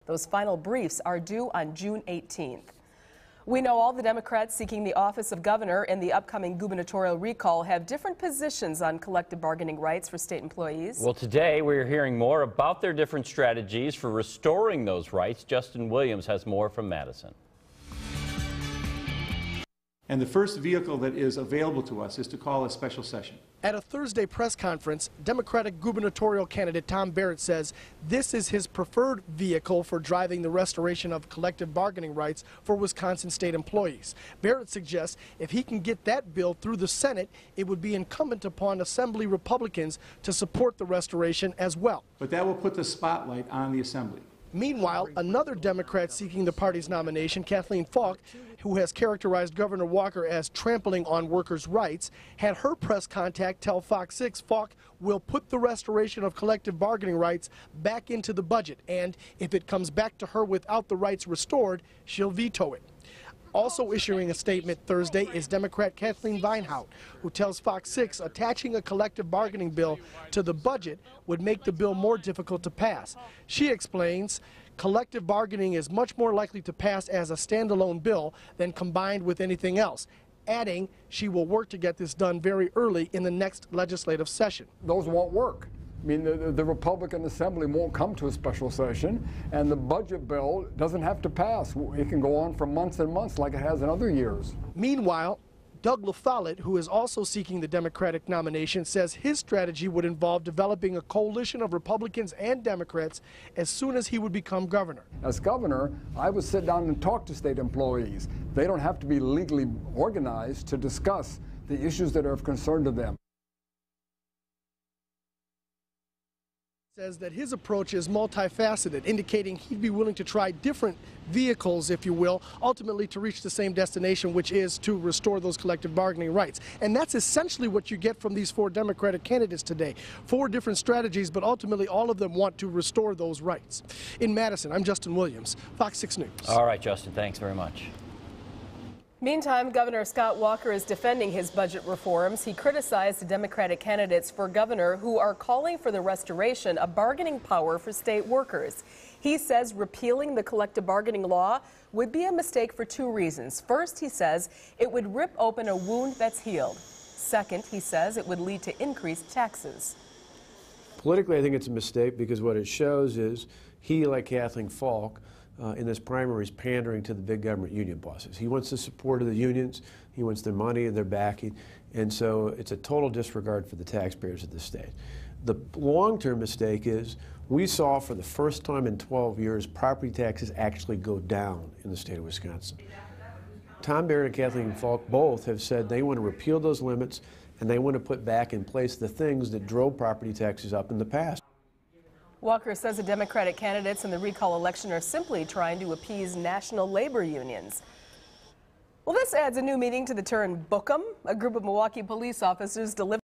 Those final briefs are due on June 18th. We know all the Democrats seeking the office of governor in the upcoming gubernatorial recall have different positions on collective bargaining rights for state employees. Well, today we're hearing more about their different strategies for restoring those rights. Justin Williams has more from Madison. And the first vehicle that is available to us is to call a special session. At a Thursday press conference, Democratic gubernatorial candidate Tom Barrett says this is his preferred vehicle for driving the restoration of collective bargaining rights for Wisconsin state employees. Barrett suggests if he can get that bill through the Senate, it would be incumbent upon Assembly Republicans to support the restoration as well. But that will put the spotlight on the Assembly. Meanwhile, another Democrat seeking the party's nomination, Kathleen Falk, who has characterized Governor Walker as trampling on workers' rights, had her press contact tell Fox 6 Falk will put the restoration of collective bargaining rights back into the budget, and if it comes back to her without the rights restored, she'll veto it. Also issuing a statement Thursday is Democrat Kathleen Vinehout, who tells Fox 6 attaching a collective bargaining bill to the budget would make the bill more difficult to pass. She explains collective bargaining is much more likely to pass as a standalone bill than combined with anything else, adding she will work to get this done very early in the next legislative session. Those won't work. I mean, the Republican Assembly won't come to a special session, and the budget bill doesn't have to pass. It can go on for months and months like it has in other years. Meanwhile, Doug LaFollette, who is also seeking the Democratic nomination, says his strategy would involve developing a coalition of Republicans and Democrats as soon as he would become governor. As governor, I would sit down and talk to state employees. They don't have to be legally organized to discuss the issues that are of concern to them. Says that his approach is multifaceted, indicating he'd be willing to try different vehicles, if you will, ultimately to reach the same destination, which is to restore those collective bargaining rights. And that's essentially what you get from these four Democratic candidates today. Four different strategies, but ultimately all of them want to restore those rights. In Madison, I'm Justin Williams, Fox 6 News. All right, Justin, thanks very much. Meantime, Governor Scott Walker is defending his budget reforms. He criticized the Democratic candidates for governor who are calling for the restoration of bargaining power for state workers. He says repealing the collective bargaining law would be a mistake for two reasons. First, he says it would rip open a wound that's healed. Second, he says it would lead to increased taxes. Politically, I think it's a mistake because what it shows is he, like Kathleen Falk, in this primary is pandering to the big government union bosses. He wants the support of the unions, he wants their money and their backing, and so it's a total disregard for the taxpayers of the state. The long-term mistake is we saw for the first time in 12 years property taxes actually go down in the state of Wisconsin. Tom Barrett and Kathleen Falk both have said they want to repeal those limits and they want to put back in place the things that drove property taxes up in the past. Walker says the Democratic candidates in the recall election are simply trying to appease national labor unions. Well, this adds a new meaning to the term book 'em. A group of Milwaukee police officers delivered